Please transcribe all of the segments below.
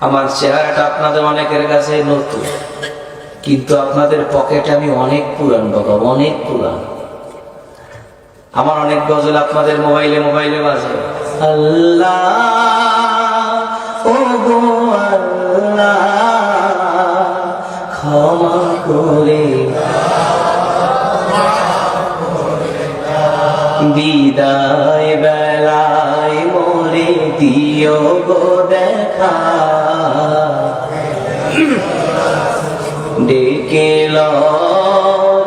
আমার চেহারাটা আপনাদের অনেকের কাছে নতুন, কিন্তু আপনাদের পকেটে আমি অনেক পুরান বাবা, অনেক পুরান। আমার অনেক গজল আপনাদের মোবাইলে মোবাইলে বাজে। আল্লাহ ও গো আল্লাহ ক্ষমা করে বিদায় বেলায় মোরে দিও গো দেখা, ডেকে লো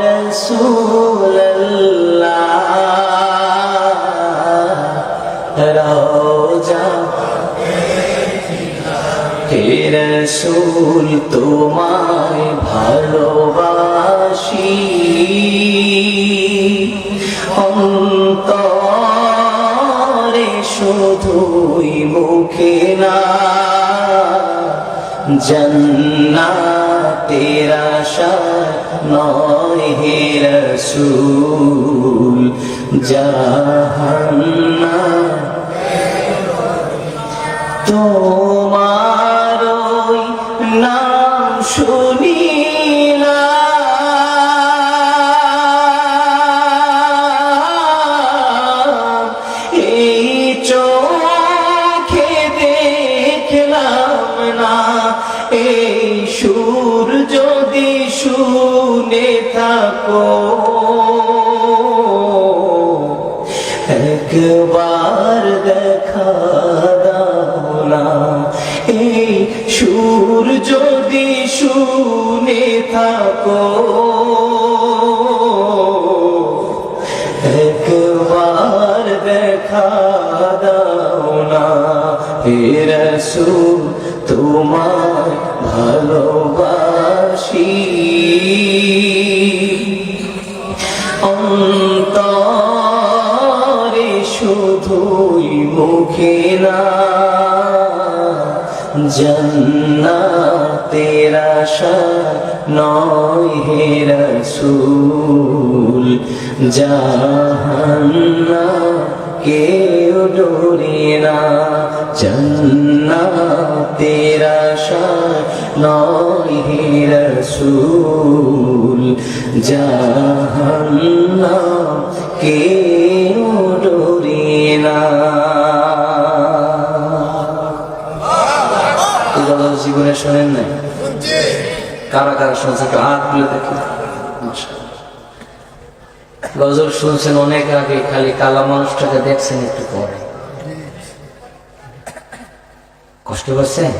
রাসূলুল্লাহ রওজা হে রাসূল তোমায় ভালোবাসি, অন্তরে শুধুই মুখে না, জান্নাতের আশা নয় হে রাসূল, জাহান্নাম তোমার ওই নাম শুনিলাম, এই চোখে দেখলাম না, এই সুর যদি শুনে থাকো একবার দেখা দাও না, এই সুর যদি শুনে থাকো একবার দেখা দাও না, হে রাসূল তোমায় ভালোবাসি, অন্তরে শুধুই মুখে না, জান্নাতের আশা নয় হে রাসূল, জাহান্নাম কেউ ডোরে না, জান্নাতের আশা নয় হে রাসূল, জাহান্নাম কেউ ডোরে না। জীবনে শোনেন নাই? কারা কারা শুনছে একটু হাত তুলে দেখি। গজল শুনছেন অনেক আগে, খালি কালা মানুষটাকে দেখছেন একটু পরে। কষ্ট পাচ্ছেন?